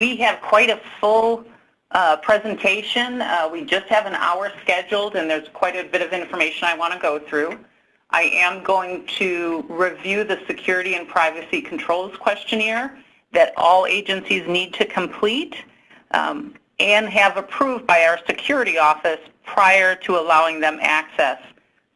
We have quite a full presentation. We just have an hour scheduled, and there's quite a bit of information I want to go through. I am going to review the Security and Privacy Controls Questionnaire that all agencies need to complete and have approved by our security office prior to allowing them access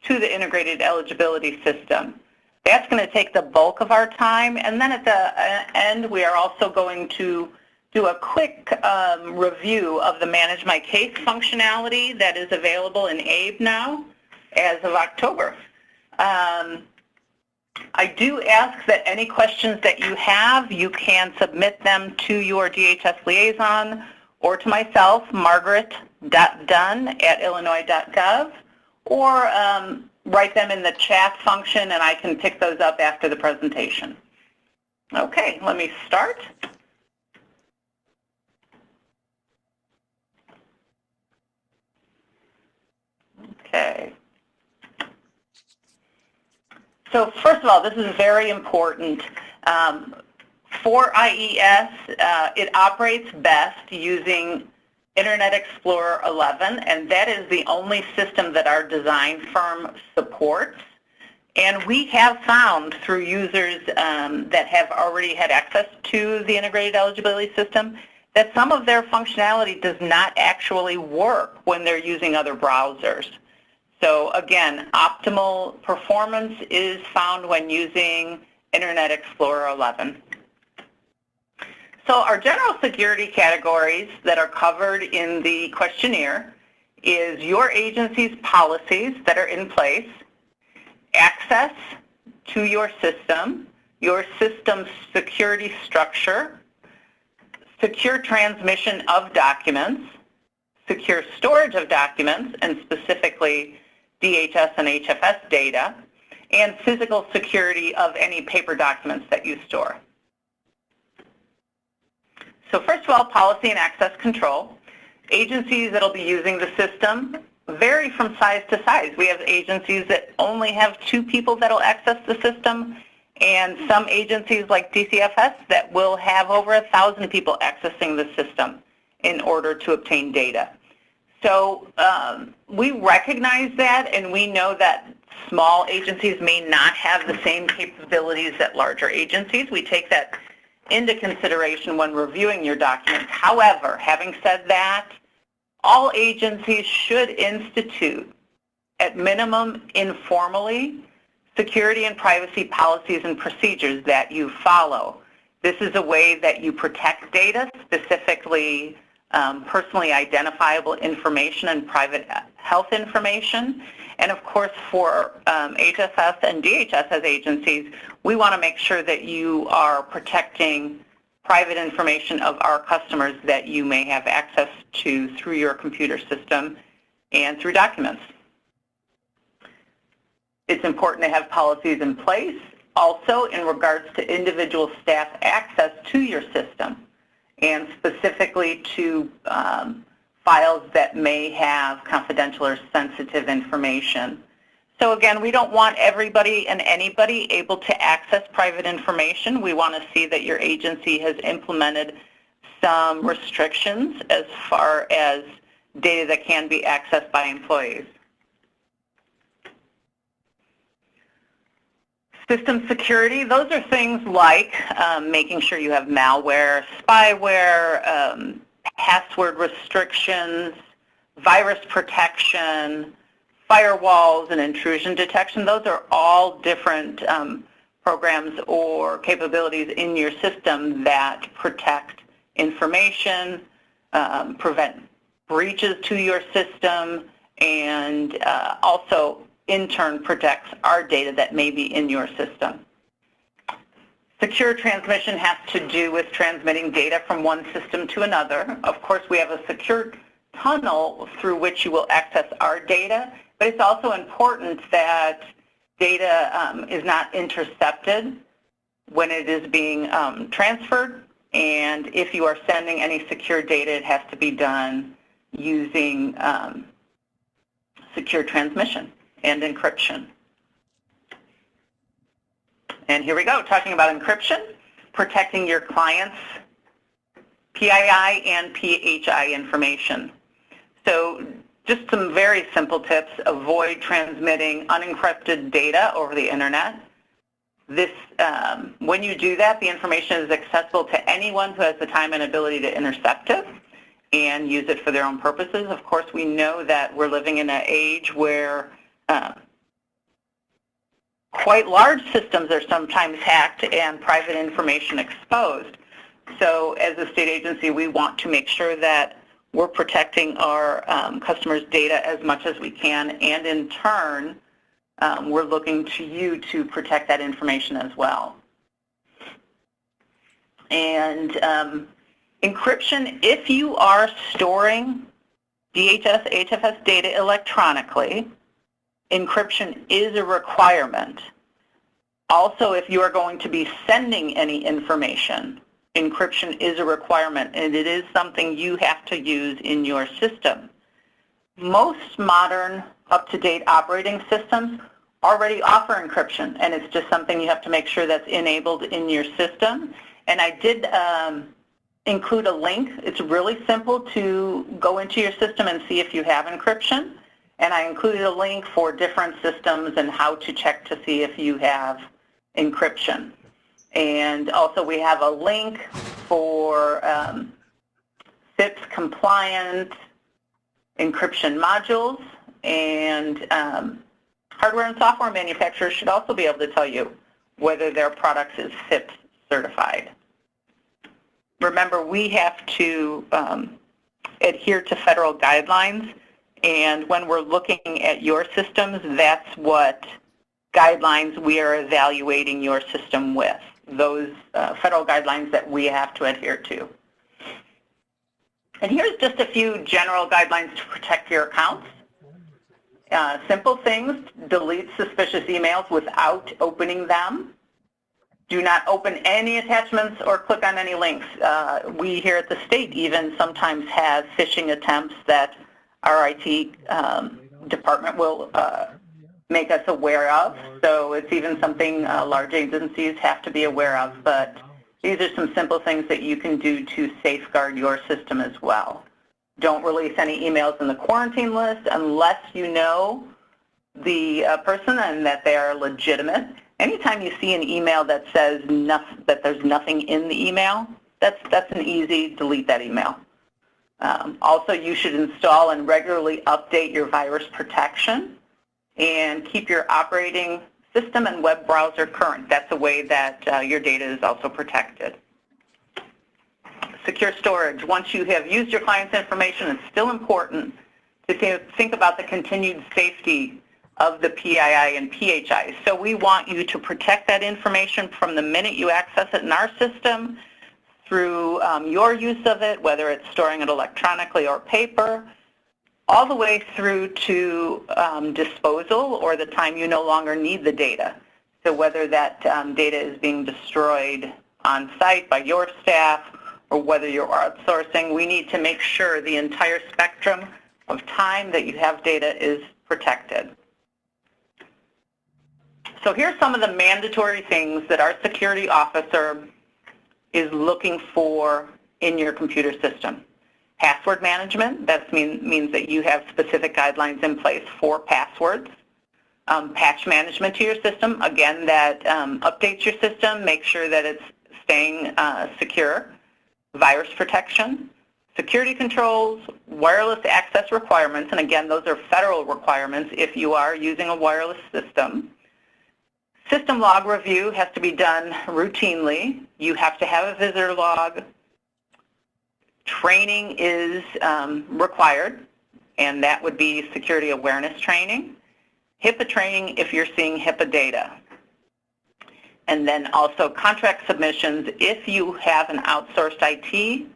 to the integrated eligibility system. That's going to take the bulk of our time, and then at the end we are also going to do a quick review of the Manage My Case functionality that is available in ABE now as of October. I do ask that any questions that you have, you can submit them to your DHS liaison or to myself, margaret.dunn@illinois.gov, or write them in the chat function and I can pick those up after the presentation. Okay, let me start. Okay. So first of all, this is very important. For IES, it operates best using Internet Explorer 11, and that is the only system that our design firm supports. And we have found through users that have already had access to the integrated eligibility system that some of their functionality does not actually work when they're using other browsers. So again, optimal performance is found when using Internet Explorer 11. So our general security categories that are covered in the questionnaire is your agency's policies that are in place, access to your system's security structure, secure transmission of documents, secure storage of documents, and specifically DHS and HFS data, and physical security of any paper documents that you store. So first of all, policy and access control. Agencies that will be using the system vary from size to size. We have agencies that only have 2 people that will access the system, and some agencies like DCFS that will have over 1,000 people accessing the system in order to obtain data. So we recognize that, and we know that small agencies may not have the same capabilities that larger agencies. We take that into consideration when reviewing your documents. However, having said that, all agencies should institute, at minimum informally, security and privacy policies and procedures that you follow. This is a way that you protect data, specifically personally identifiable information and private health information. And of course, for HSS and DHS as agencies, we want to make sure that you are protecting private information of our customers that you may have access to through your computer system and through documents. It's important to have policies in place also in regards to individual staff access to your system, and specifically to files that may have confidential or sensitive information. So again, we don't want everybody and anybody able to access private information. We want to see that your agency has implemented some restrictions as far as data that can be accessed by employees. System security, those are things like making sure you have malware, spyware, password restrictions, virus protection, firewalls, and intrusion detection. Those are all different programs or capabilities in your system that protect information, prevent breaches to your system, and also in turn protects our data that may be in your system. Secure transmission has to do with transmitting data from one system to another. Of course, we have a secure tunnel through which you will access our data, but it's also important that data is not intercepted when it is being transferred, and if you are sending any secure data, it has to be done using secure transmission and encryption. And here we go, talking about encryption, protecting your clients' PII and PHI information. So just some very simple tips: avoid transmitting unencrypted data over the internet. When you do that, the information is accessible to anyone who has the time and ability to intercept it and use it for their own purposes. Of course, we know that we're living in an age where quite large systems are sometimes hacked and private information exposed. So as a state agency, we want to make sure that we're protecting our customers' data as much as we can, and in turn, we're looking to you to protect that information as well. And encryption, if you are storing DHS, HFS data electronically, encryption is a requirement. Also, if you are going to be sending any information, encryption is a requirement, and it is something you have to use in your system. Most modern, up-to-date operating systems already offer encryption, and it's just something you have to make sure that's enabled in your system. And I did include a link. It's really simple to go into your system and see if you have encryption. And I included a link for different systems and how to check to see if you have encryption. And also we have a link for FIPS compliant encryption modules, and hardware and software manufacturers should also be able to tell you whether their product is FIPS certified. Remember, we have to adhere to federal guidelines, and when we're looking at your systems, that's what guidelines we are evaluating your system with, those federal guidelines that we have to adhere to. And here's just a few general guidelines to protect your accounts. Simple things: delete suspicious emails without opening them. Do not open any attachments or click on any links. We here at the state even sometimes have phishing attempts that our IT department will make us aware of. So it's even something large agencies have to be aware of. But these are some simple things that you can do to safeguard your system as well. Don't release any emails in the quarantine list unless you know the person and that they are legitimate. Anytime you see an email that says that there's nothing in the email, that's an easy delete that email. Also, you should install and regularly update your virus protection and keep your operating system and web browser current. That's a way that your data is also protected. Secure storage. Once you have used your client's information, it's still important to think about the continued safety of the PII and PHI. So we want you to protect that information from the minute you access it in our system through your use of it, whether it's storing it electronically or paper, all the way through to disposal or the time you no longer need the data. So whether that data is being destroyed on site by your staff or whether you're outsourcing, we need to make sure the entire spectrum of time that you have data is protected. So here's some of the mandatory things that our security officer is looking for in your computer system. Password management, that means that you have specific guidelines in place for passwords. Patch management to your system, again, that updates your system, make sure that it's staying secure. Virus protection, security controls, wireless access requirements, and again, those are federal requirements if you are using a wireless system. System log review has to be done routinely. You have to have a visitor log. Training is required, and that would be security awareness training. HIPAA training if you're seeing HIPAA data. And then also contract submissions if you have an outsourced IT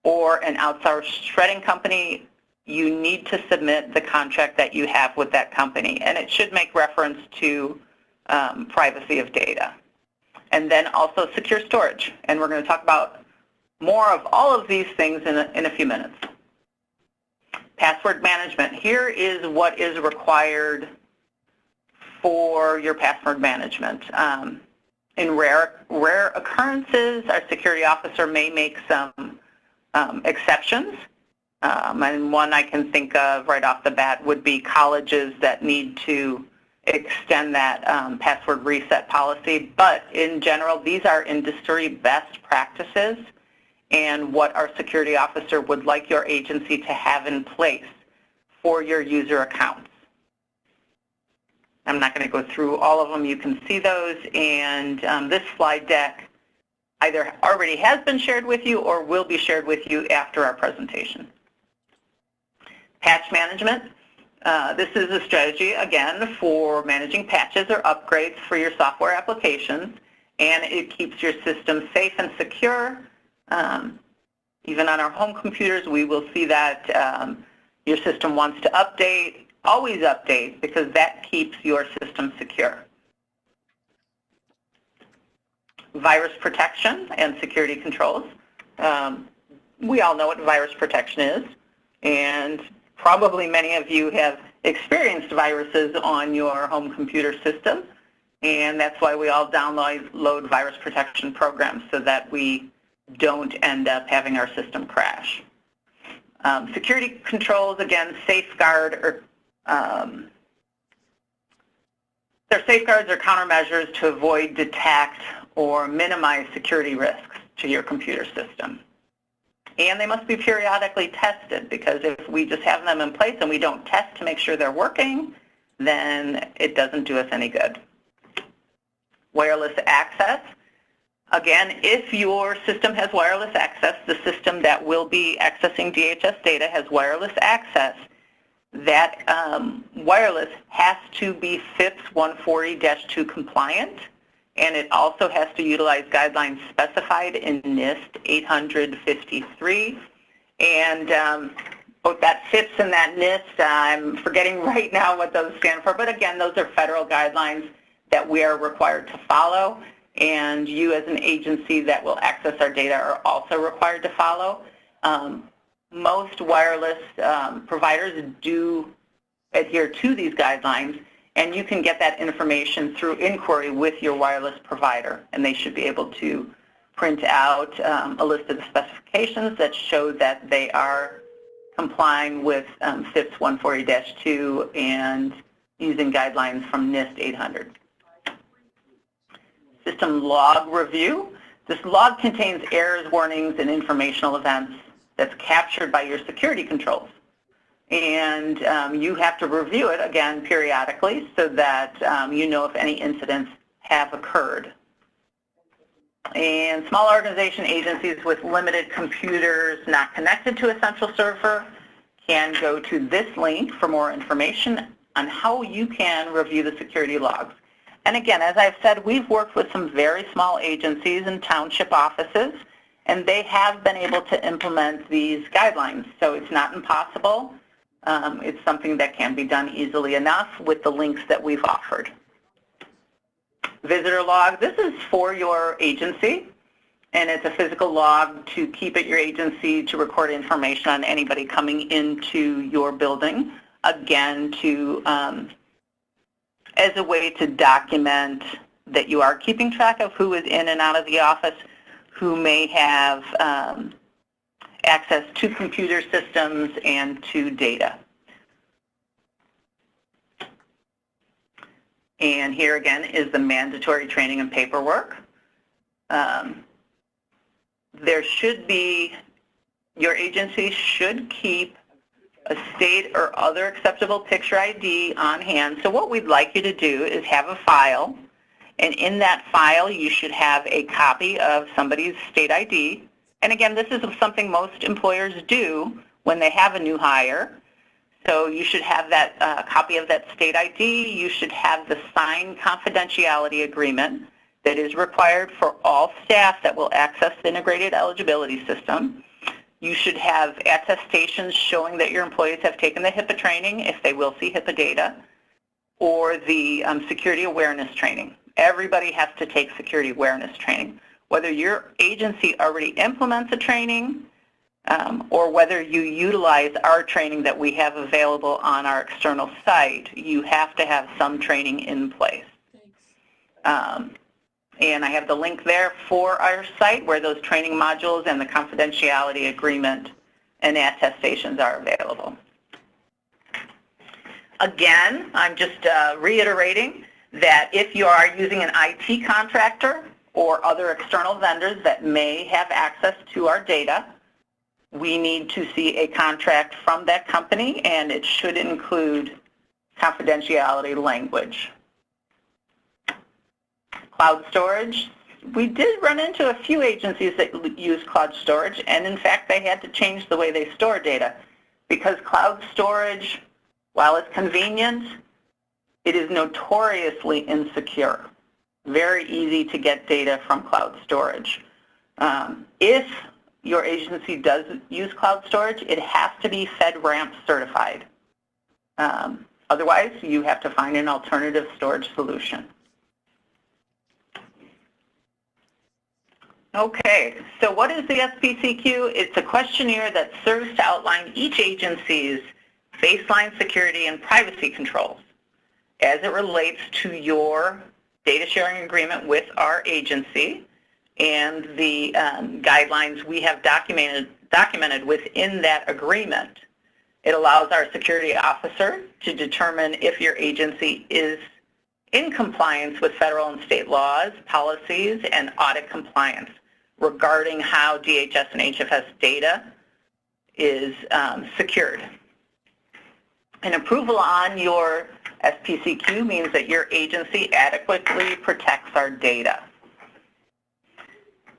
or an outsourced shredding company, you need to submit the contract that you have with that company, and it should make reference to privacy of data. And then also secure storage, and we're going to talk about more of all of these things in a few minutes. Password management. Here is what is required for your password management. In rare occurrences, our security officer may make some exceptions. And one I can think of right off the bat would be colleges that need to extend that password reset policy. But in general, these are industry best practices and what our security officer would like your agency to have in place for your user accounts. I'm not going to go through all of them. You can see those, and this slide deck either already has been shared with you or will be shared with you after our presentation. Patch management. This is a strategy, again, for managing patches or upgrades for your software applications, and it keeps your system safe and secure. Even on our home computers, we will see that your system wants to update. Always update, because that keeps your system secure. Virus protection and security controls. We all know what virus protection is, and probably many of you have experienced viruses on your home computer system, and that's why we all download virus protection programs so that we don't end up having our system crash. Security controls, again, safeguard or they're safeguards or countermeasures to avoid, detect, or minimize security risks to your computer system. And they must be periodically tested, because if we just have them in place and we don't test to make sure they're working, then it doesn't do us any good. Wireless access. Again, if your system has wireless access, the system that will be accessing DHS data has wireless access, that wireless has to be FIPS 140-2 compliant, and it also has to utilize guidelines specified in NIST 853. And both that FIPS and that NIST, I'm forgetting right now what those stand for, but again, those are federal guidelines that we are required to follow, and you as an agency that will access our data are also required to follow. Most wireless providers do adhere to these guidelines, and you can get that information through inquiry with your wireless provider, and they should be able to print out a list of the specifications that show that they are complying with FIPS 140-2 and using guidelines from NIST 800. System log review. This log contains errors, warnings, and informational events that's captured by your security controls. And you have to review it, again, periodically so that you know if any incidents have occurred. And small organization agencies with limited computers not connected to a central server can go to this link for more information on how you can review the security logs. And again, as I've said, we've worked with some very small agencies and township offices, and they have been able to implement these guidelines. So it's not impossible. It's something that can be done easily enough with the links that we've offered. Visitor log, this is for your agency, and it's a physical log to keep at your agency to record information on anybody coming into your building, again, to as a way to document that you are keeping track of who is in and out of the office, who may have access to computer systems and to data. And here again is the mandatory training and paperwork. There should be, your agency should keep a state or other acceptable picture ID on hand. So what we'd like you to do is have a file, and in that file you should have a copy of somebody's state ID. And again, this is something most employers do when they have a new hire. So you should have that copy of that state ID. You should have the signed confidentiality agreement that is required for all staff that will access the integrated eligibility system. You should have attestations showing that your employees have taken the HIPAA training, if they will see HIPAA data, or the security awareness training. Everybody has to take security awareness training. Whether your agency already implements a training or whether you utilize our training that we have available on our external site, you have to have some training in place. And I have the link there for our site where those training modules and the confidentiality agreement and attestations are available. Again, I'm just reiterating that if you are using an IT contractor or other external vendors that may have access to our data, we need to see a contract from that company, and it should include confidentiality language. Cloud storage. We did run into a few agencies that use cloud storage, and in fact they had to change the way they store data because cloud storage, while it's convenient, it is notoriously insecure. Very easy to get data from cloud storage. If your agency does use cloud storage, it has to be FedRAMP certified. Otherwise, you have to find an alternative storage solution. Okay, so what is the SPCQ? It's a questionnaire that serves to outline each agency's baseline security and privacy controls as it relates to your data sharing agreement with our agency and the guidelines we have documented within that agreement. It allows our security officer to determine if your agency is in compliance with federal and state laws, policies, and audit compliance regarding how DHS and HFS data is secured. An approval on your SPCQ means that your agency adequately protects our data.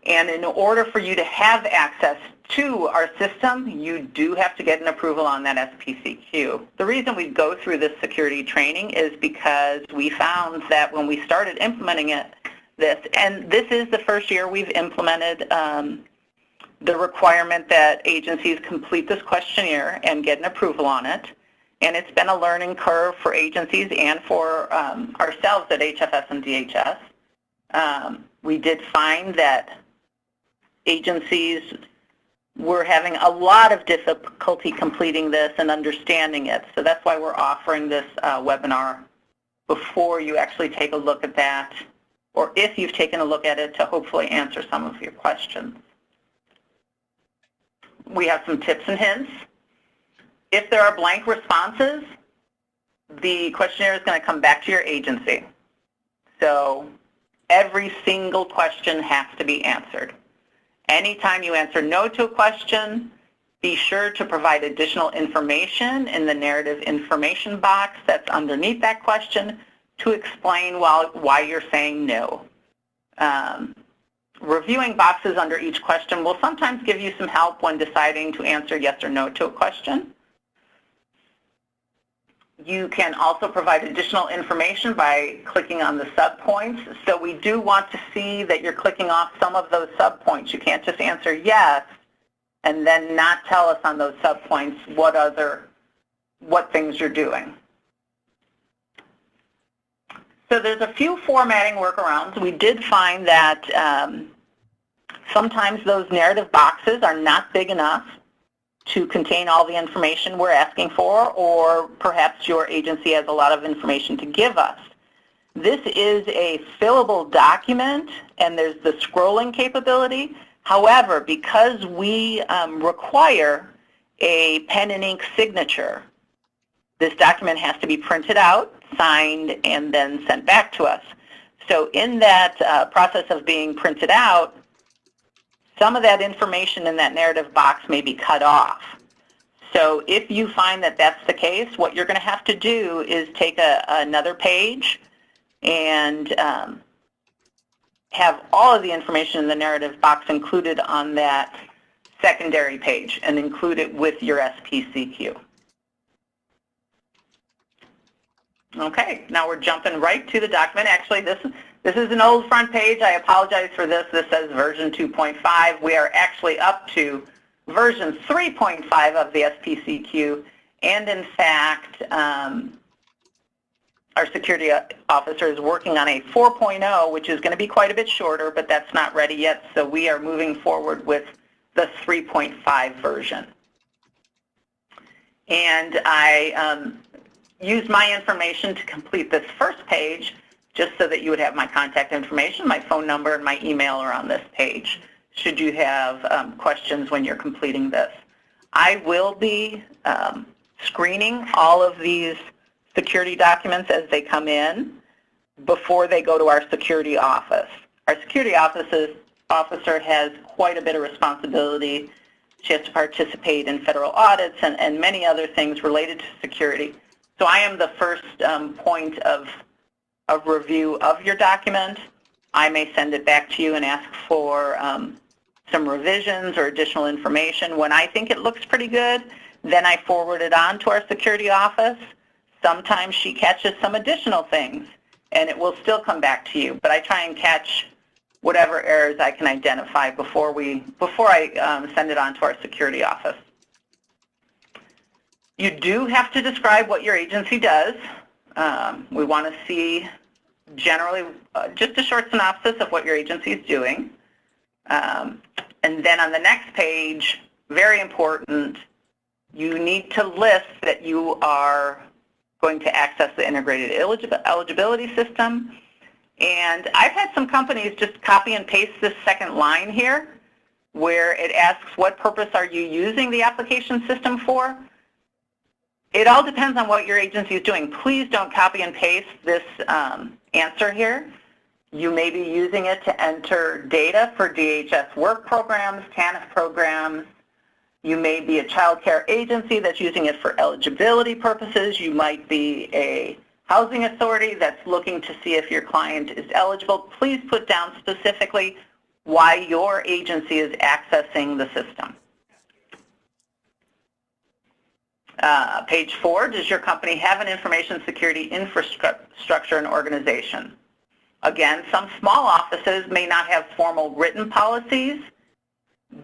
And in order for you to have access to our system, you do have to get an approval on that SPCQ. The reason we go through this security training is because we found that when we started implementing and this is the first year we've implemented the requirement that agencies complete this questionnaire and get an approval on it. And it's been a learning curve for agencies and for ourselves at HFS and DHS. We did find that agencies were having a lot of difficulty completing this and understanding it. So that's why we're offering this webinar before you actually take a look at that, or if you've taken a look at it, to hopefully answer some of your questions. We have some tips and hints. If there are blank responses, the questionnaire is going to come back to your agency. So every single question has to be answered. Anytime you answer no to a question, be sure to provide additional information in the narrative information box that's underneath that question to explain why you're saying no. Reviewing boxes under each question will sometimes give you some help when deciding to answer yes or no to a question. You can also provide additional information by clicking on the subpoints. So we do want to see that you're clicking off some of those subpoints. You can't just answer yes and then not tell us on those subpoints what things you're doing. So there's a few formatting workarounds. We did find that sometimes those narrative boxes are not big enough to contain all the information we're asking for, or perhaps your agency has a lot of information to give us. This is a fillable document, and there's the scrolling capability. However, because we require a pen and ink signature, this document has to be printed out, signed, and then sent back to us. So in that process of being printed out, some of that information in that narrative box may be cut off. So if you find that that's the case, what you're going to have to do is take another page and have all of the information in the narrative box included on that secondary page and include it with your SPCQ. Okay, now we're jumping right to the document. Actually, this is an old front page. I apologize for this. This says version 2.5. We are actually up to version 3.5 of the SPCQ, and in fact, our security officer is working on a 4.0, which is going to be quite a bit shorter, but that's not ready yet, so we are moving forward with the 3.5 version. And I used my information to complete this first page just so that you would have my contact information. My phone number and my email are on this page should you have questions when you're completing this. I will be screening all of these security documents as they come in before they go to our security office. Our security officer has quite a bit of responsibility. She has to participate in federal audits and many other things related to security. So I am the first point of review of your document. I may send it back to you and ask for some revisions or additional information. When I think it looks pretty good, then I forward it on to our security office. Sometimes she catches some additional things, and it will still come back to you. But I try and catch whatever errors I can identify before I send it on to our security office. You do have to describe what your agency does. We want to see generally just a short synopsis of what your agency is doing. And then on the next page, very important, you need to list that you are going to access the integrated eligibility system. And I've had some companies just copy and paste this second line here where it asks what purpose are you using the application system for. It all depends on what your agency is doing. Please don't copy and paste this answer here. You may be using it to enter data for DHS work programs, TANF programs. You may be a child care agency that's using it for eligibility purposes. You might be a housing authority that's looking to see if your client is eligible. Please put down specifically why your agency is accessing the system. Page 4, does your company have an information security infrastructure and organization? Again, some small offices may not have formal written policies,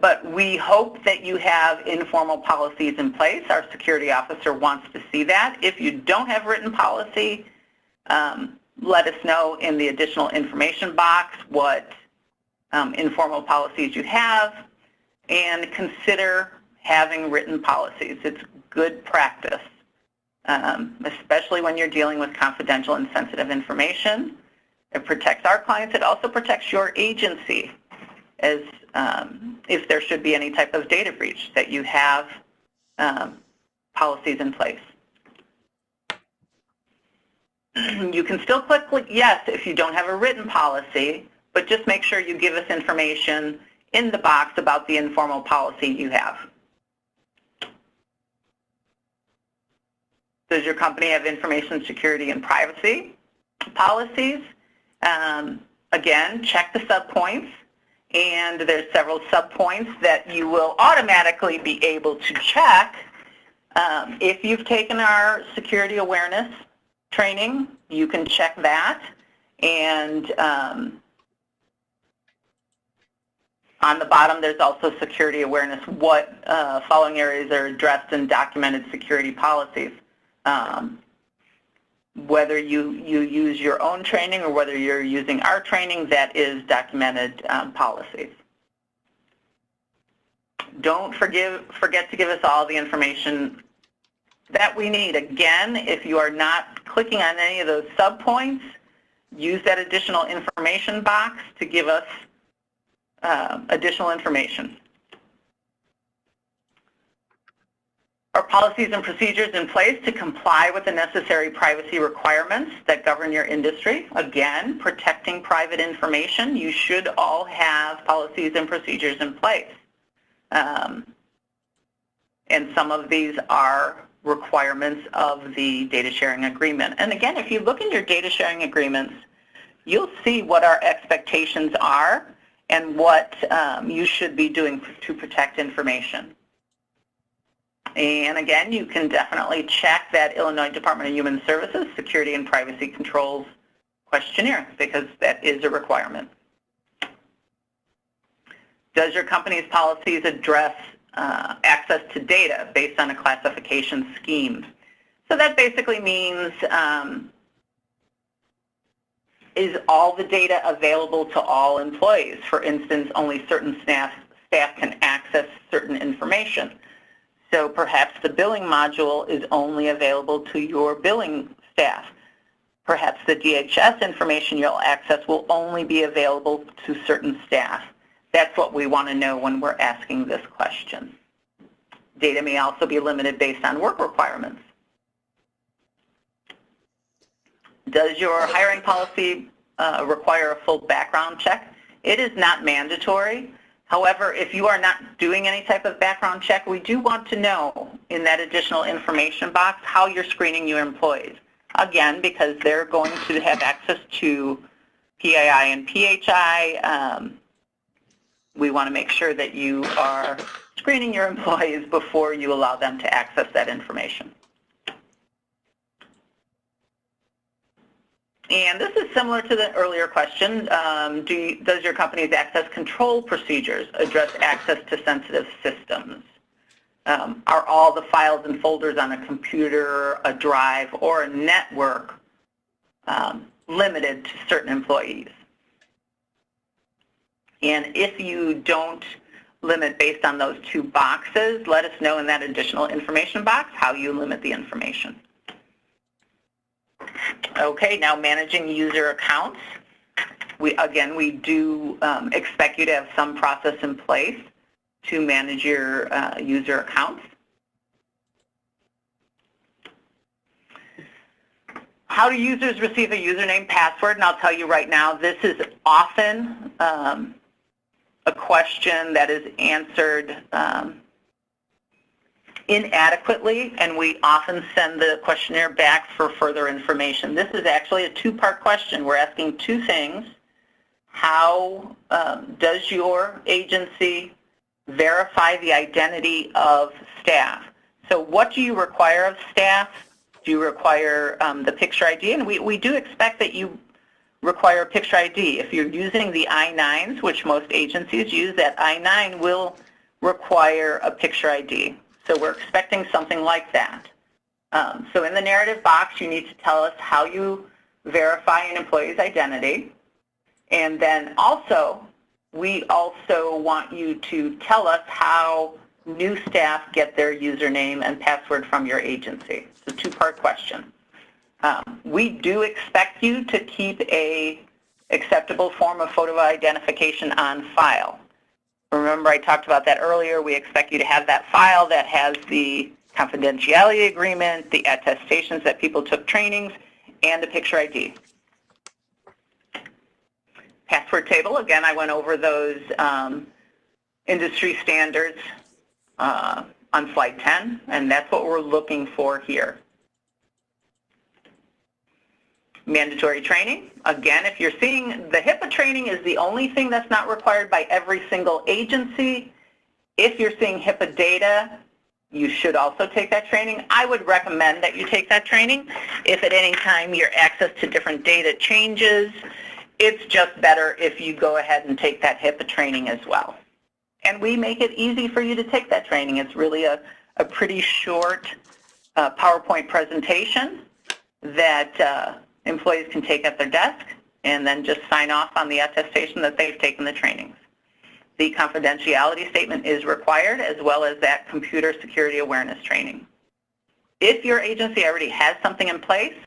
but we hope that you have informal policies in place. Our security officer wants to see that. If you don't have written policy, let us know in the additional information box what informal policies you have, and consider having written policies. It's good practice, especially when you're dealing with confidential and sensitive information. It protects our clients. It also protects your agency as if there should be any type of data breach, that you have policies in place. You can still click yes if you don't have a written policy, but just make sure you give us information in the box about the informal policy you have. Does your company have information security and privacy policies? Again, check the subpoints, and there's several subpoints that you will automatically be able to check. If you've taken our security awareness training, you can check that, and on the bottom there's also security awareness, what following areas are addressed in documented security policies. Whether you use your own training or whether you're using our training, that is documented policies. Don't forget to give us all the information that we need. Again, if you are not clicking on any of those subpoints, use that additional information box to give us additional information. Are policies and procedures in place to comply with the necessary privacy requirements that govern your industry? Again, protecting private information, you should all have policies and procedures in place. And some of these are requirements of the data sharing agreement. And again, if you look in your data sharing agreements, you'll see what our expectations are and what you should be doing to protect information. And again, you can definitely check that Illinois Department of Human Services Security and Privacy Controls questionnaire, because that is a requirement. Does your company's policies address access to data based on a classification scheme? So that basically means, is all the data available to all employees? For instance, only certain staff can access certain information. So perhaps the billing module is only available to your billing staff. Perhaps the DHS information you'll access will only be available to certain staff. That's what we want to know when we're asking this question. Data may also be limited based on work requirements. Does your hiring policy require a full background check? It is not mandatory. However, if you are not doing any type of background check, we do want to know in that additional information box how you're screening your employees. Again, because they're going to have access to PII and PHI, we want to make sure that you are screening your employees before you allow them to access that information. And this is similar to the earlier question. Does your company's access control procedures address access to sensitive systems? Are all the files and folders on a computer, a drive, or a network limited to certain employees? And if you don't limit based on those two boxes, let us know in that additional information box how you limit the information. Okay, now managing user accounts. We do expect you to have some process in place to manage your user accounts. How do users receive a username password? And I'll tell you right now, this is often a question that is answered inadequately, and we often send the questionnaire back for further information. This is actually a two-part question. We're asking two things. How does your agency verify the identity of staff? So what do you require of staff? Do you require the picture ID? And we do expect that you require a picture ID. If you're using the I-9s, which most agencies use, that I-9 will require a picture ID. So we're expecting something like that. So in the narrative box, you need to tell us how you verify an employee's identity. And then also, we also want you to tell us how new staff get their username and password from your agency. It's a two-part question. We do expect you to keep a acceptable form of photo identification on file. Remember, I talked about that earlier. We expect you to have that file that has the confidentiality agreement, the attestations that people took trainings, and the picture ID. Password table, again, I went over those industry standards on slide 10, and that's what we're looking for here. Mandatory training. Again, if you're seeing the HIPAA training is the only thing that's not required by every single agency. If you're seeing HIPAA data, you should also take that training. I would recommend that you take that training. If at any time your access to different data changes, it's just better if you go ahead and take that HIPAA training as well. And we make it easy for you to take that training. It's really a pretty short PowerPoint presentation that employees can take at their desk and then just sign off on the attestation that they've taken the trainings. The confidentiality statement is required, as well as that computer security awareness training. If your agency already has something in place,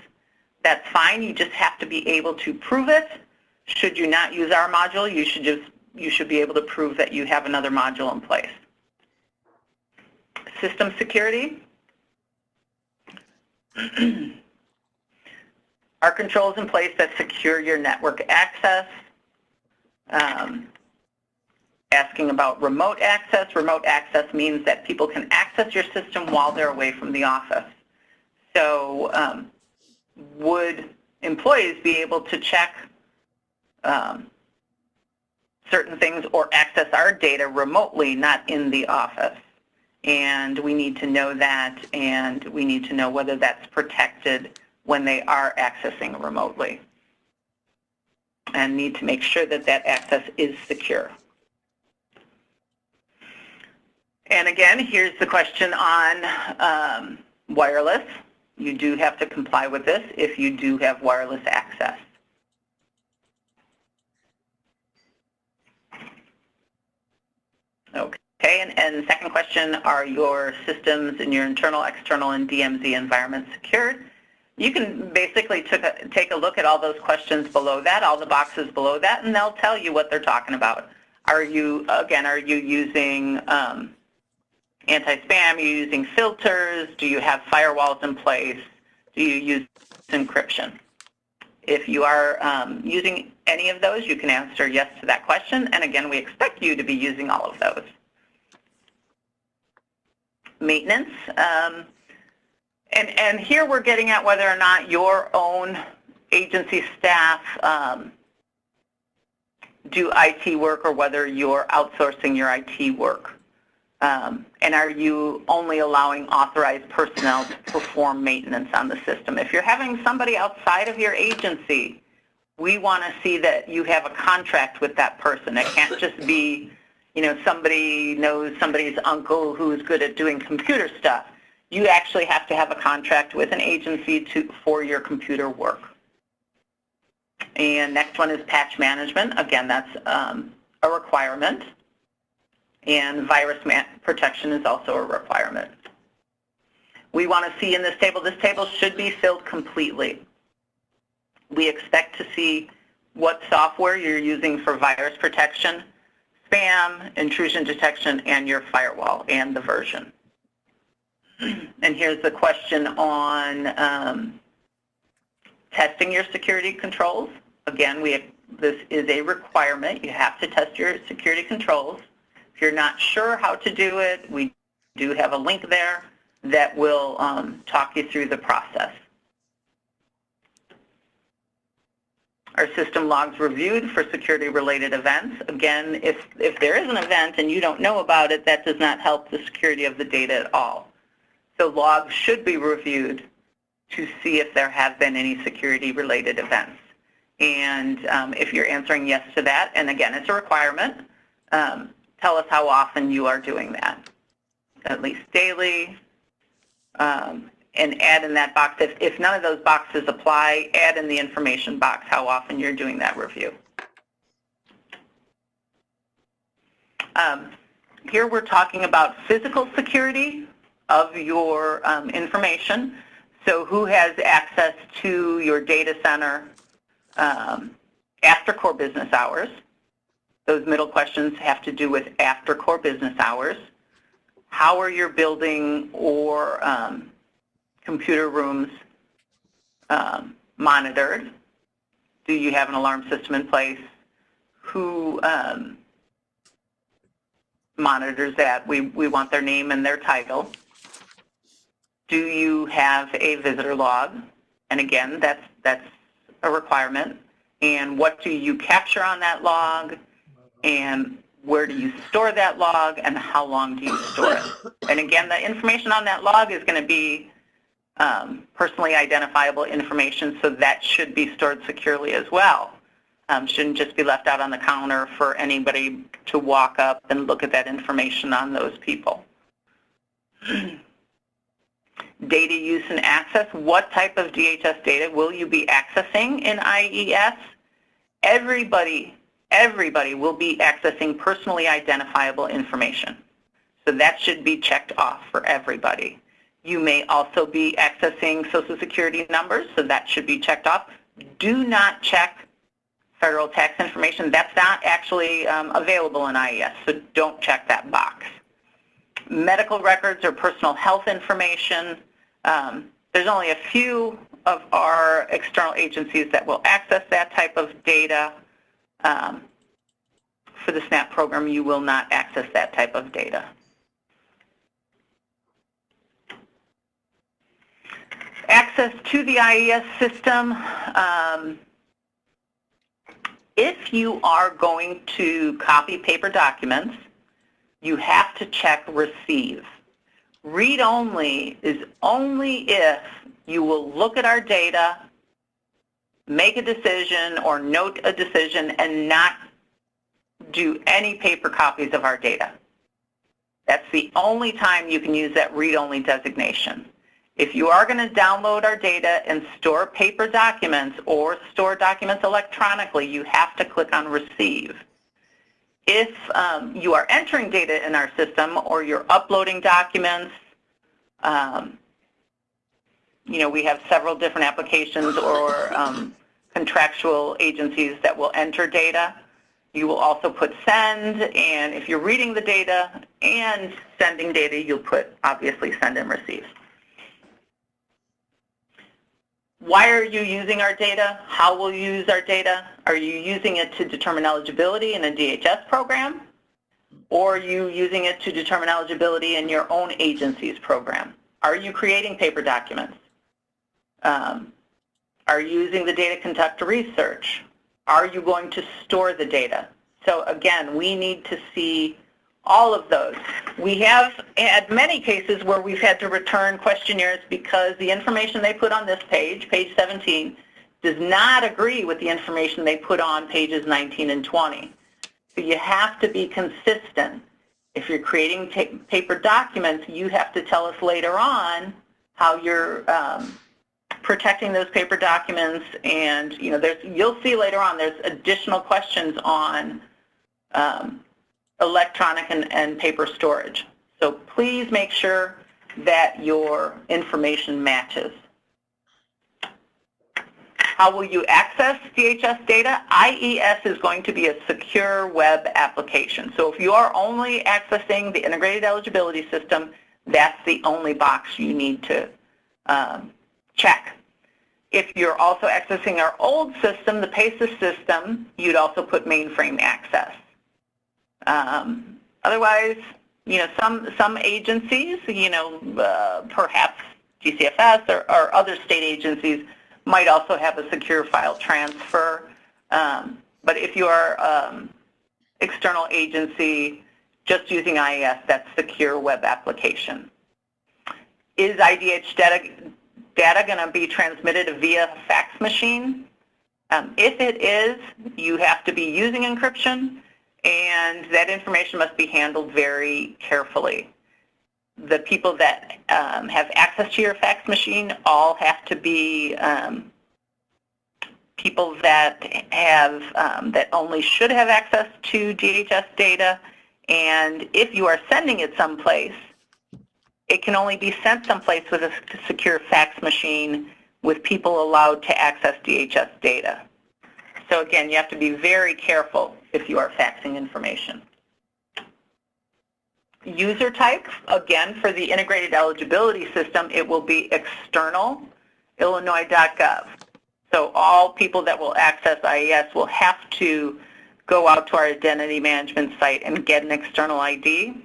that's fine. You just have to be able to prove it. Should you not use our module, you should be able to prove that you have another module in place. System security. Are controls in place that secure your network access? Asking about remote access. Remote access means that people can access your system while they're away from the office. So would employees be able to check certain things or access our data remotely, not in the office? And we need to know that, and we need to know whether that's protected when they are accessing remotely, and need to make sure that that access is secure. And again, here's the question on wireless. You do have to comply with this if you do have wireless access. Okay, and the second question, are your systems in your internal, external, and DMZ environment secured? You can basically take a look at all those questions below that, all the boxes below that, and they'll tell you what they're talking about. Are you using anti-spam? Are you using filters? Do you have firewalls in place? Do you use encryption? If you are using any of those, you can answer yes to that question. And again, we expect you to be using all of those. Maintenance. And here we're getting at whether or not your own agency staff do IT work or whether you're outsourcing your IT work. And are you only allowing authorized personnel to perform maintenance on the system? If you're having somebody outside of your agency, we want to see that you have a contract with that person. It can't just be, somebody knows somebody's uncle who's good at doing computer stuff. You actually have to have a contract with an agency for your computer work. And next one is patch management. Again, that's a requirement. And virus protection is also a requirement. We want to see in this table should be filled completely. We expect to see what software you're using for virus protection, spam, intrusion detection, and your firewall and the version. And here's the question on testing your security controls. Again, this is a requirement. You have to test your security controls. If you're not sure how to do it, we do have a link there that will talk you through the process. Our system logs reviewed for security-related events. Again, if there is an event and you don't know about it, that does not help the security of the data at all. So logs should be reviewed to see if there have been any security-related events. And if you're answering yes to that, and again, it's a requirement, tell us how often you are doing that. At least daily, and add in that box. If none of those boxes apply, add in the information box how often you're doing that review. Here we're talking about physical security of your information. So who has access to your data center after core business hours? Those middle questions have to do with after core business hours. How are your building or computer rooms monitored? Do you have an alarm system in place? Who monitors that? We want their name and their title. Do you have a visitor log? And again, that's a requirement. And what do you capture on that log? And where do you store that log? And how long do you store it? And again, the information on that log is going to be personally identifiable information, so that should be stored securely as well. Shouldn't just be left out on the counter for anybody to walk up and look at that information on those people. Data use and access. What type of DHS data will you be accessing in IES? Everybody will be accessing personally identifiable information. So that should be checked off for everybody. You may also be accessing Social Security numbers, so that should be checked off. Do not check federal tax information. That's not actually available in IES, so don't check that box. Medical records or personal health information. There's only a few of our external agencies that will access that type of data. For the SNAP program, you will not access that type of data. Access to the IES system. If you are going to copy paper documents, you have to check receive. Read only is only if you will look at our data, make a decision or note a decision, and not do any paper copies of our data. That's the only time you can use that read-only designation. If you are going to download our data and store paper documents or store documents electronically, you have to click on receive. If you are entering data in our system or you're uploading documents, we have several different applications or contractual agencies that will enter data. You will also put send, and if you're reading the data and sending data, you'll put, obviously, send and receive. Why are you using our data? How will you use our data? Are you using it to determine eligibility in a DHS program? Or are you using it to determine eligibility in your own agency's program? Are you creating paper documents? Are you using the data to conduct research? Are you going to store the data? So again, we need to see all of those. We have had many cases where we've had to return questionnaires because the information they put on this page, page 17, does not agree with the information they put on pages 19 and 20. So you have to be consistent. If you're creating paper documents, you have to tell us later on how you're protecting those paper documents, and you'll see later on there's additional questions on electronic and paper storage. So please make sure that your information matches. How will you access DHS data? IES is going to be a secure web application. So if you are only accessing the integrated eligibility system, that's the only box you need to check. If you're also accessing our old system, the PACES system, you'd also put mainframe access. Otherwise, some agencies, perhaps GCFS or other state agencies might also have a secure file transfer. But if you are external agency just using IES, that's secure web application. Is IDH data going to be transmitted via fax machine? If it is, you have to be using encryption, and that information must be handled very carefully. The people that have access to your fax machine all have to be people that have that only should have access to DHS data, and if you are sending it someplace, it can only be sent someplace with a secure fax machine with people allowed to access DHS data. So again, you have to be very careful if you are faxing information. User type, again, for the integrated eligibility system, it will be external, illinois.gov. So all people that will access IES will have to go out to our identity management site and get an external ID.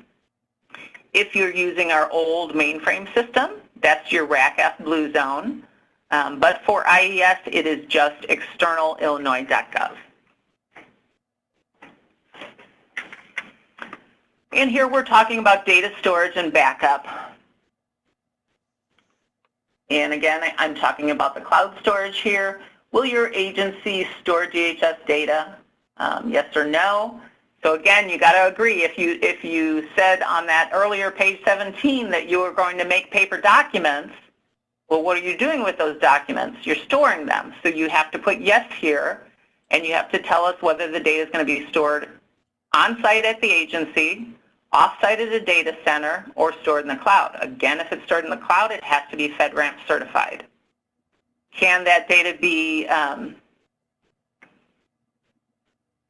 If you're using our old mainframe system, that's your RACF blue zone. But for IES, it is just external illinois.gov. And here we're talking about data storage and backup. And again, I'm talking about the cloud storage here. Will your agency store DHS data? Yes or no? So again, you got to agree. If you said on that earlier page 17 that you were going to make paper documents, well, what are you doing with those documents? You're storing them. So you have to put yes here, and you have to tell us whether the data is going to be stored on-site at the agency, off-site at a data center, or stored in the cloud. Again, if it's stored in the cloud, it has to be FedRAMP certified. Can that data be,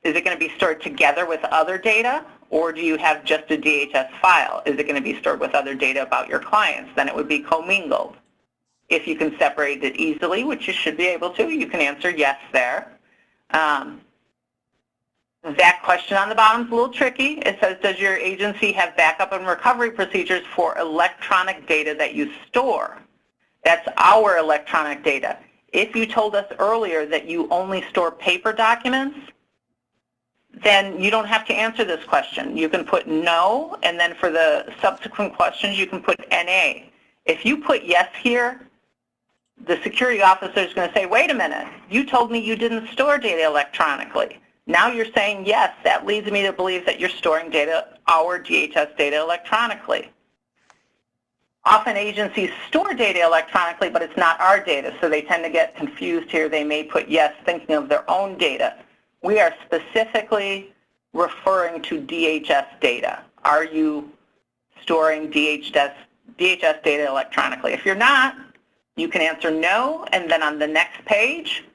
is it going to be stored together with other data, or do you have just a DHS file? Is it going to be stored with other data about your clients? Then it would be commingled. If you can separate it easily, which you should be able to, you can answer yes there. That question on the bottom is a little tricky. It says, does your agency have backup and recovery procedures for electronic data that you store? That's our electronic data. If you told us earlier that you only store paper documents, then you don't have to answer this question. You can put no, and then for the subsequent questions, you can put NA. If you put yes here, the security officer is going to say, wait a minute, you told me you didn't store data electronically. Now you're saying yes, that leads me to believe that you're storing data, our DHS data, electronically. Often agencies store data electronically, but it's not our data, so they tend to get confused here. They may put yes, thinking of their own data. We are specifically referring to DHS data. Are you storing DHS data electronically? If you're not, you can answer no, and then on the next page,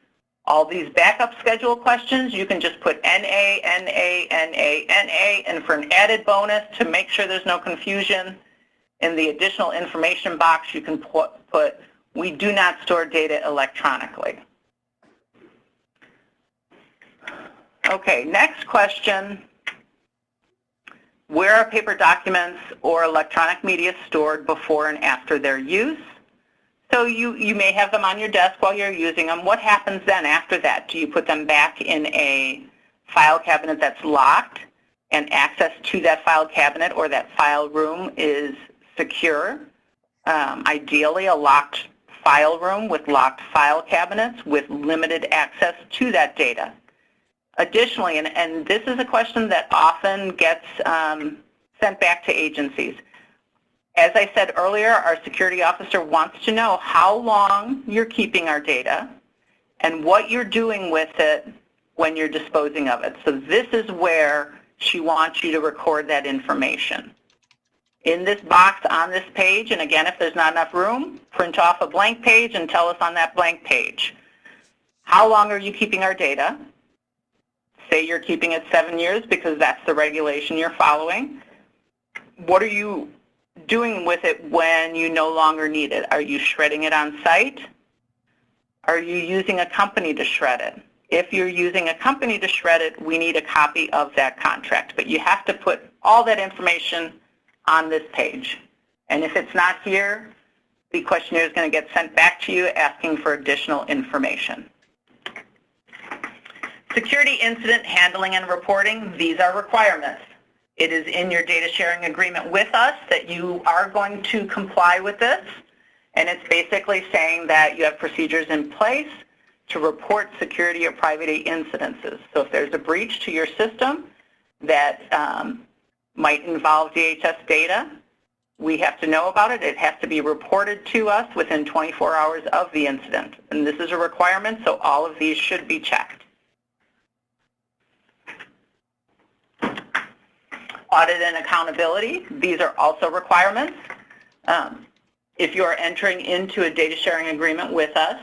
all these backup schedule questions, you can just put NA, NA, NA, NA, and for an added bonus to make sure there's no confusion, in the additional information box, you can put we do not store data electronically. Okay, next question. Where are paper documents or electronic media stored before and after their use? So you may have them on your desk while you're using them. What happens then after that? Do you put them back in a file cabinet that's locked and access to that file cabinet or that file room is secure? Ideally, a locked file room with locked file cabinets with limited access to that data. Additionally, and this is a question that often gets sent back to agencies. As I said earlier, our security officer wants to know how long you're keeping our data and what you're doing with it when you're disposing of it. So this is where she wants you to record that information. In this box on this page, and again, if there's not enough room, print off a blank page and tell us on that blank page, how long are you keeping our data? Say you're keeping it 7 years because that's the regulation you're following. What are you doing with it when you no longer need it? Are you shredding it on site? Are you using a company to shred it? If you're using a company to shred it, we need a copy of that contract. But you have to put all that information on this page. And if it's not here, the questionnaire is going to get sent back to you asking for additional information. Security incident handling and reporting, these are requirements. It is in your data sharing agreement with us that you are going to comply with this. And it's basically saying that you have procedures in place to report security or privacy incidences. So if there's a breach to your system that might involve DHS data, we have to know about it. It has to be reported to us within 24 hours of the incident. And this is a requirement, so all of these should be checked. Audit and accountability, these are also requirements. If you are entering into a data sharing agreement with us,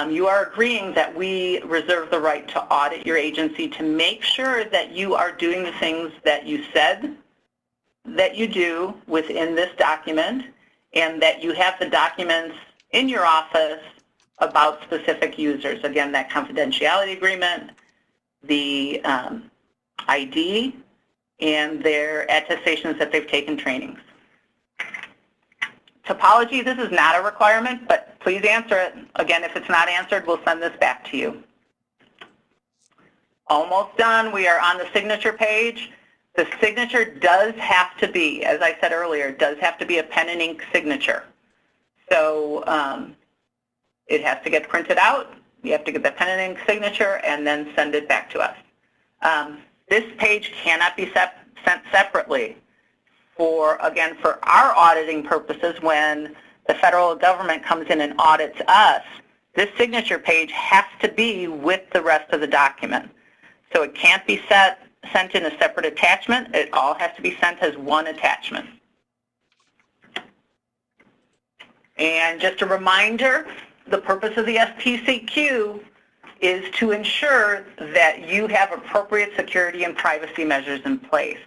you are agreeing that we reserve the right to audit your agency to make sure that you are doing the things that you said that you do within this document and that you have the documents in your office about specific users. Again, that confidentiality agreement, the ID, and their attestations that they've taken trainings. Topology, this is not a requirement, but please answer it. Again, if it's not answered, we'll send this back to you. Almost done. We are on the signature page. The signature does have to be, as I said earlier, does have to be a pen and ink signature. So it has to get printed out. You have to get the pen and ink signature and then send it back to us. This page cannot be sent separately for, again, for our auditing purposes. When the federal government comes in and audits us, this signature page has to be with the rest of the document. So it can't be sent in a separate attachment. It all has to be sent as one attachment. And just a reminder, the purpose of the SPCQ is to ensure that you have appropriate security and privacy measures in place.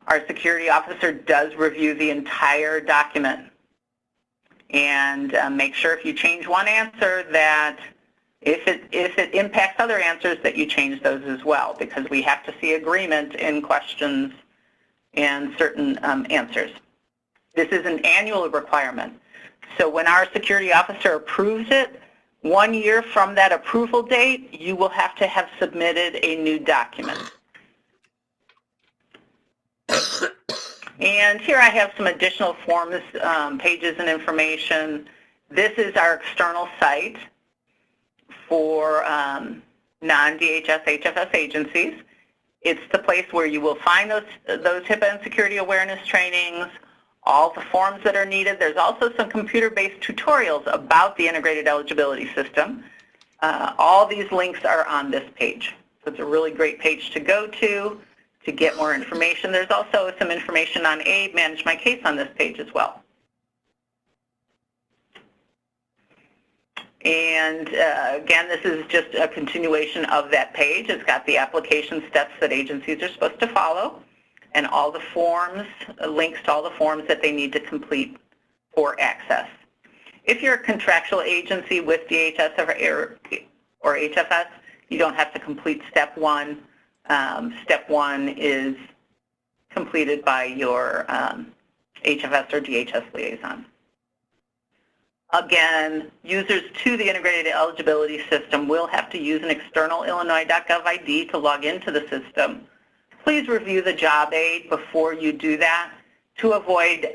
Our security officer does review the entire document and make sure if you change one answer that if it impacts other answers that you change those as well, because we have to see agreement in questions and certain answers. This is an annual requirement. So when our security officer approves it, 1 year from that approval date, you will have to have submitted a new document. And here I have some additional forms, pages, and information. This is our external site for non-DHS HFS agencies. It's the place where you will find those HIPAA and security awareness trainings, all the forms that are needed. There's also some computer-based tutorials about the integrated eligibility system. All these links are on this page. So it's a really great page to go to get more information. There's also some information on ABE Manage My Case on this page as well. And again, this is just a continuation of that page. It's got the application steps that agencies are supposed to follow and all the forms, links to all the forms that they need to complete for access. If you're a contractual agency with DHS or HFS, you don't have to complete step one. Step one is completed by your HFS or DHS liaison. Again, users to the integrated eligibility system will have to use an external Illinois.gov ID to log into the system. Please review the job aid before you do that to avoid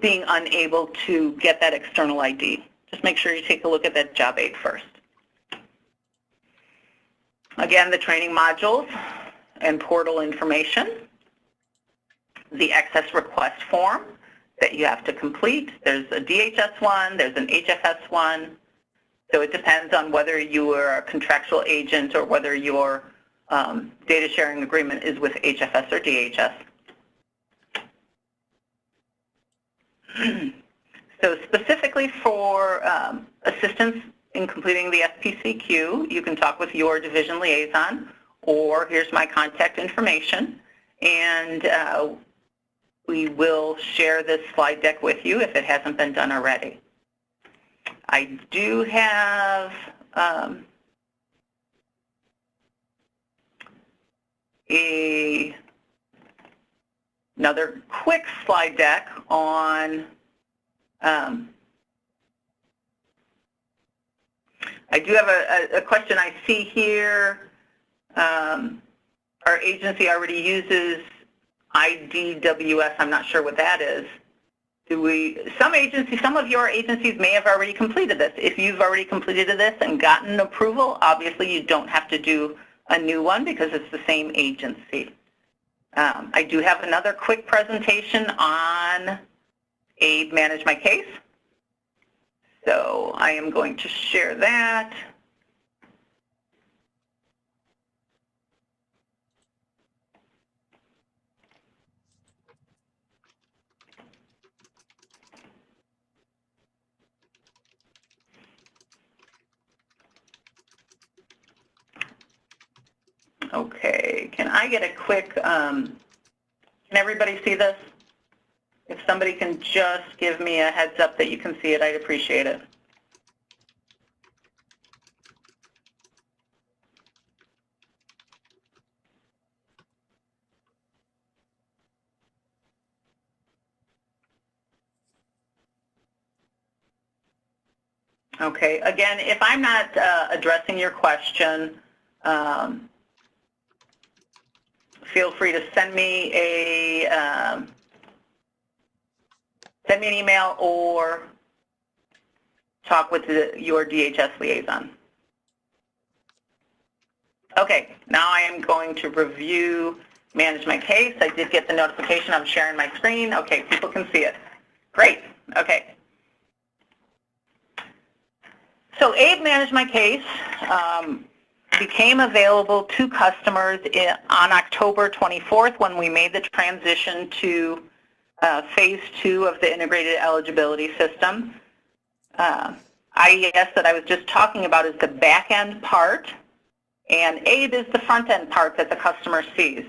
being unable to get that external ID. Just make sure you take a look at that job aid first. Again, the training modules and portal information, the access request form that you have to complete. There's a DHS one, there's an HFS one. So it depends on whether you are a contractual agent or whether your data sharing agreement is with HFS or DHS. So specifically for assistance in completing the SPCQ, you can talk with your division liaison, or here's my contact information, and we will share this slide deck with you if it hasn't been done already. I do have another quick slide deck on I do have a question I see here. Our agency already uses IDWS. I'm not sure what that is. Some of your agencies may have already completed this. If you've already completed this and gotten approval, obviously you don't have to do a new one because it's the same agency. I do have another quick presentation on ABE Manage My Case. So I am going to share that. Okay, can I get a quick, can everybody see this? If somebody can just give me a heads up that you can see it, I'd appreciate it. Okay, again, if I'm not addressing your question, feel free to send me an email or talk with your DHS liaison. Okay, now I am going to review Manage My Case. I did get the notification. I'm sharing my screen. Okay, people can see it. Great. Okay. So ABE Manage My Case became available to customers on October 24th when we made the transition to phase 2 of the integrated eligibility system. IES that I was just talking about is the back end part, and ABE is the front end part that the customer sees.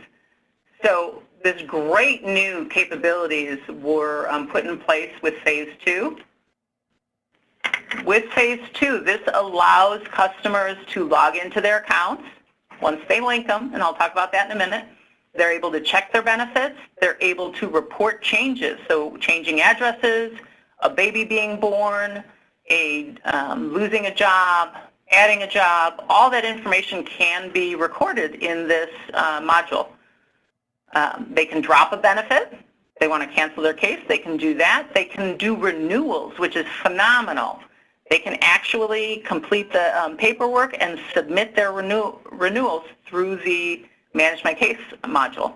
So this great new capabilities were put in place with phase 2. With phase 2, this allows customers to log into their accounts once they link them, and I'll talk about that in a minute. They're able to check their benefits. They're able to report changes, so changing addresses, a baby being born, losing a job, adding a job. All that information can be recorded in this module. They can drop a benefit. If they want to cancel their case, they can do that. They can do renewals, which is phenomenal. They can actually complete the paperwork and submit their renewals through the Manage My Case module.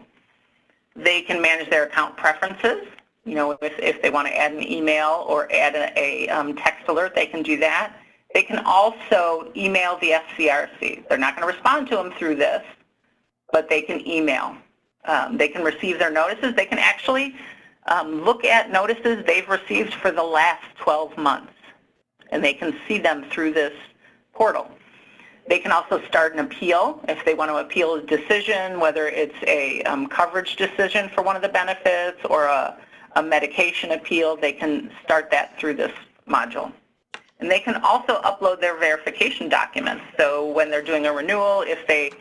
They can manage their account preferences. You know, if they want to add an email or add a text alert, they can do that. They can also email the FCRC. They're not going to respond to them through this, but they can email. They can receive their notices. They can actually look at notices they've received for the last 12 months. and they can see them through this portal. They can also start an appeal if they want to appeal a decision, whether it's a coverage decision for one of the benefits or a medication appeal. They can start that through this module. And they can also upload their verification documents. So when they're doing a renewal, if they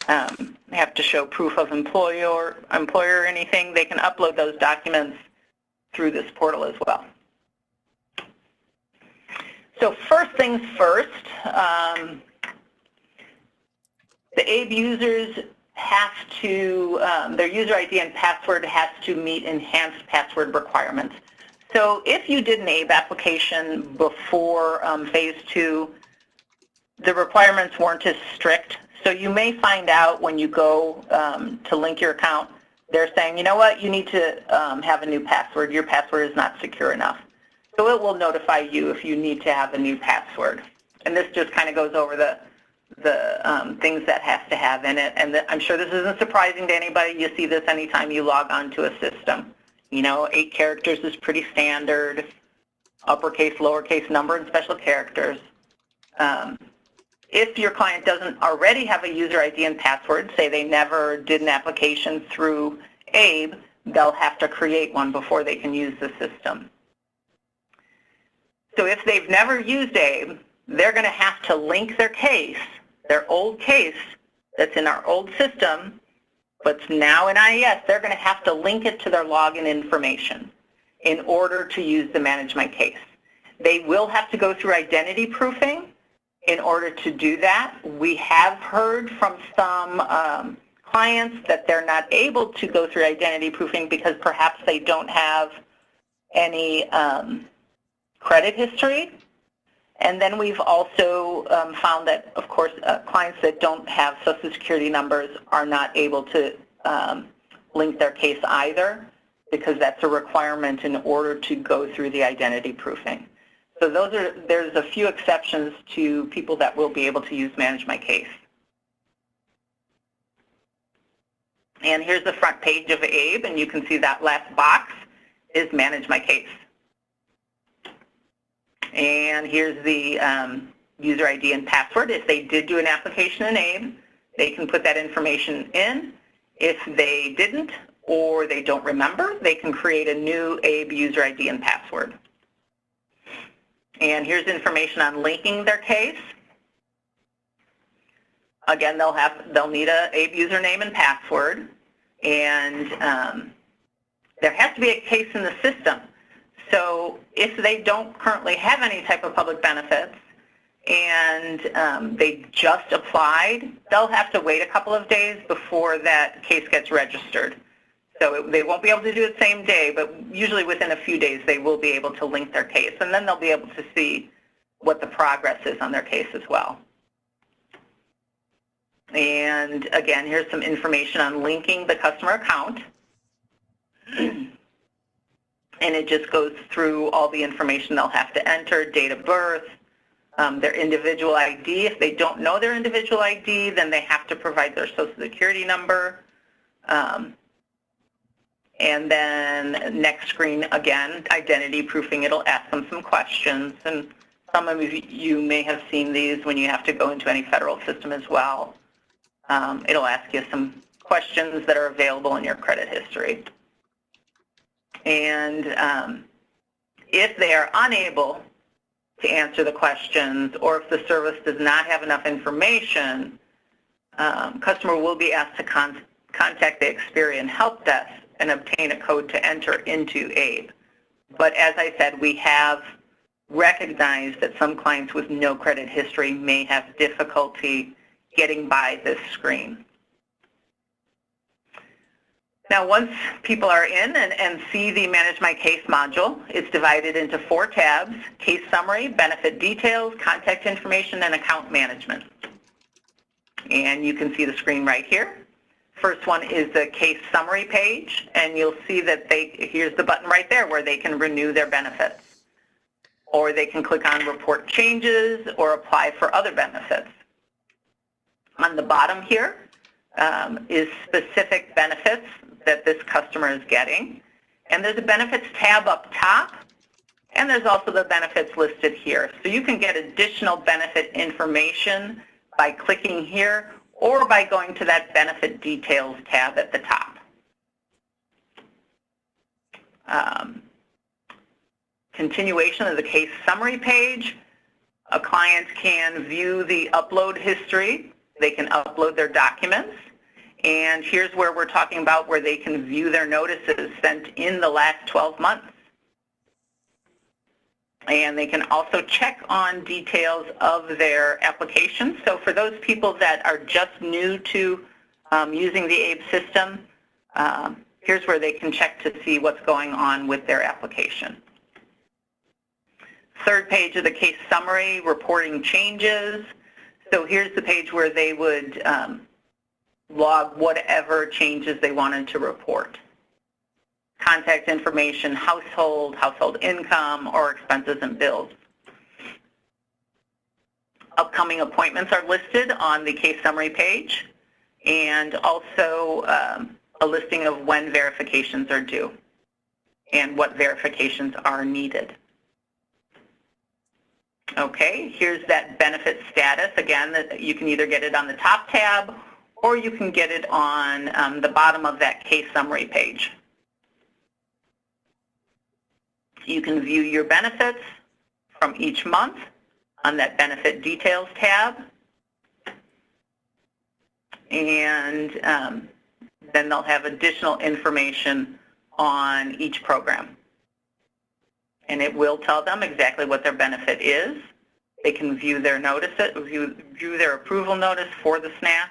have to show proof of employer or anything, they can upload those documents through this portal as well. So first things first, the ABE users have to, their user ID and password has to meet enhanced password requirements. So if you did an ABE application before phase 2, the requirements weren't as strict. So you may find out when you go to link your account, they're saying, you know what, you need to have a new password. Your password is not secure enough. So it will notify you if you need to have a new password. And this just kind of goes over the things that has to have in it. And I'm sure this isn't surprising to anybody. You see this anytime you log on to a system. You know, 8 characters is pretty standard, uppercase, lowercase number, and special characters. If your client doesn't already have a user ID and password, say they never did an application through ABE, they'll have to create one before they can use the system. So if they've never used ABE, they're going to have to link their case, their old case that's in our old system, but now in IES, they're going to have to link it to their login information in order to use the Manage My Case. They will have to go through identity proofing in order to do that. We have heard from some clients that they're not able to go through identity proofing because perhaps they don't have any credit history. And then we've also found that, of course, clients that don't have Social Security numbers are not able to link their case either, because that's a requirement in order to go through the identity proofing. So there's a few exceptions to people that will be able to use Manage My Case. And here's the front page of ABE, and you can see that last box is Manage My Case. And here's the user ID and password. If they did do an application in ABE, they can put that information in. If they didn't or they don't remember, they can create a new ABE user ID and password. And here's information on linking their case. Again, they'll need a ABE username and password, and there has to be a case in the system. So if they don't currently have any type of public benefits and they just applied, they'll have to wait a couple of days before that case gets registered. So they won't be able to do it same day, but usually within a few days they will be able to link their case, and then they'll be able to see what the progress is on their case as well. And again, here's some information on linking the customer account. And it just goes through all the information they'll have to enter, date of birth, their individual ID. If they don't know their individual ID, then they have to provide their Social Security number. And then next screen, again, identity proofing. It'll ask them some questions. And some of you may have seen these when you have to go into any federal system as well. It'll ask you some questions that are available in your credit history. And if they are unable to answer the questions, or if the service does not have enough information, customer will be asked to contact the Experian Help Desk and obtain a code to enter into ABE. But as I said, we have recognized that some clients with no credit history may have difficulty getting by this screen. Now, once people are in and see the Manage My Case module, it's divided into 4 tabs: Case Summary, Benefit Details, Contact Information, and Account Management. And you can see the screen right here. First one is the Case Summary page, and you'll see that here's the button right there where they can renew their benefits. Or they can click on Report Changes or apply for other benefits. On the bottom here is specific benefits that this customer is getting. And there's a benefits tab up top, And there's also the benefits listed here. So you can get additional benefit information by clicking here or by going to that Benefit Details tab at the top. Continuation of the case summary page. A client can view the upload history. They can upload their documents. And here's where we're talking about where they can view their notices sent in the last 12 months. And they can also check on details of their application. So for those people that are just new to using the ABE system, here's where they can check to see what's going on with their application. Third page of the case summary, reporting changes. So here's the page where they would log whatever changes they wanted to report. Contact information, household income, or expenses and bills. Upcoming appointments are listed on the case summary page, and also a listing of when verifications are due and what verifications are needed. Okay, here's that benefit status. Again, that you can either get it on the top tab or you can get it on the bottom of that case summary page. You can view your benefits from each month on that Benefit Details tab. And then they'll have additional information on each program. And it will tell them exactly what their benefit is. They can view their view their approval notice for the SNAP.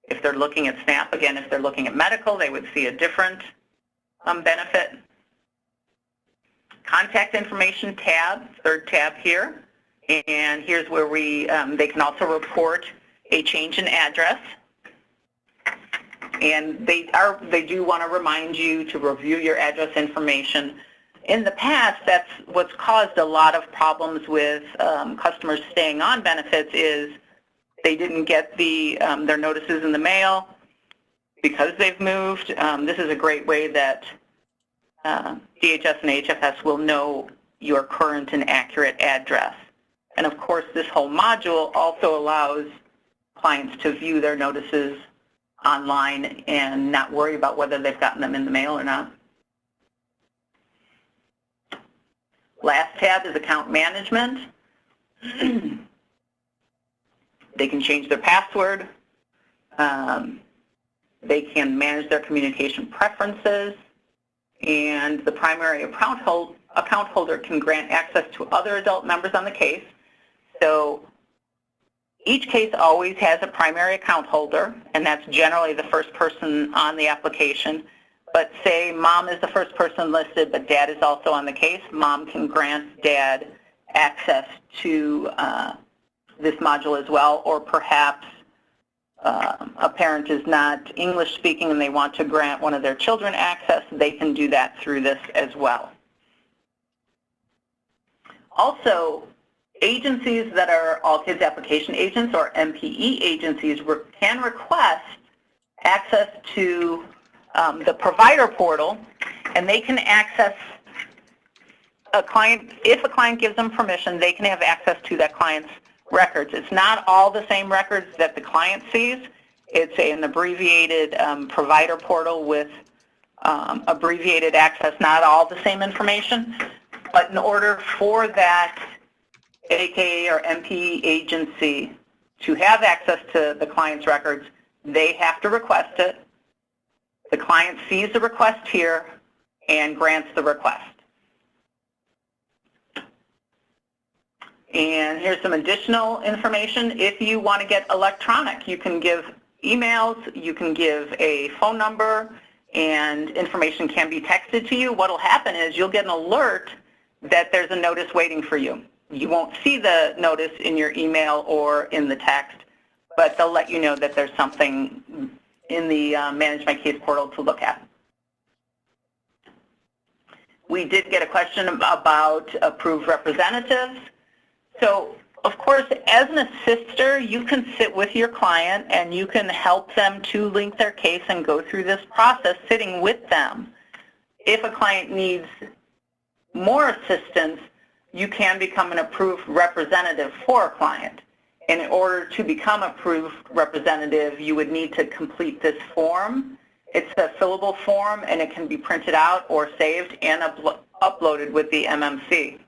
If they're looking at SNAP, again, if they're looking at medical, they would see a different benefit. Contact information tab, third tab here. And here's where they can also report a change in address. And they do want to remind you to review your address information. In the past, that's what's caused a lot of problems with customers staying on benefits is they didn't get their notices in the mail because they've moved. This is a great way that DHS and HFS will know your current and accurate address. And of course, this whole module also allows clients to view their notices online and not worry about whether they've gotten them in the mail or not. Last tab is account management. They can change their password. They can manage their communication preferences. And the primary account holder can grant access to other adult members on the case. So each case always has a primary account holder, and that's generally the first person on the application. But say mom is the first person listed, but dad is also on the case, mom can grant dad access to this module as well, or perhaps a parent is not English speaking and they want to grant one of their children access, they can do that through this as well. Also, agencies that are All Kids Application Agents or MPE agencies can request access to the provider portal, and they can access a client. If a client gives them permission, they can have access to that client's records. It's not all the same records that the client sees. It's an abbreviated provider portal with abbreviated access, not all the same information. But in order for that AKA or MPE agency to have access to the client's records, they have to request it. The client sees the request here and grants the request. And here's some additional information. If you want to get electronic, you can give emails, you can give a phone number, and information can be texted to you. What will happen is you'll get an alert that there's a notice waiting for you. You won't see the notice in your email or in the text, but they'll let you know that there's something in the Manage My Case portal to look at. We did get a question about approved representatives. So, of course, as an assister, you can sit with your client and you can help them to link their case and go through this process sitting with them. If a client needs more assistance, you can become an approved representative for a client. In order to become approved representative, you would need to complete this form. It's a fillable form, and it can be printed out or saved and uploaded with the MMC.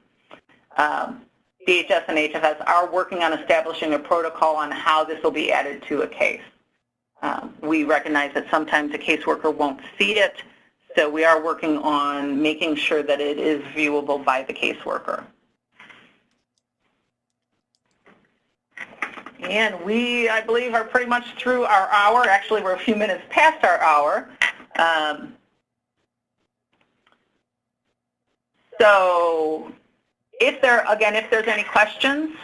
DHS and HFS are working on establishing a protocol on how this will be added to a case. We recognize that sometimes a caseworker won't see it, so we are working on making sure that it is viewable by the caseworker. And we, I believe, are pretty much through our hour. Actually, we're a few minutes past our hour. So if there's any questions,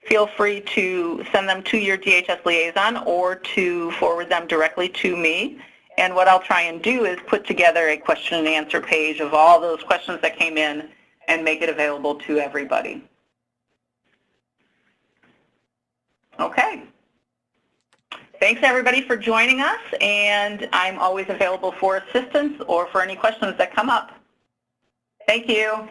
feel free to send them to your DHS liaison or to forward them directly to me. And what I'll try and do is put together a question and answer page of all those questions that came in and make it available to everybody. Okay. Thanks everybody for joining us, and I'm always available for assistance or for any questions that come up. Thank you.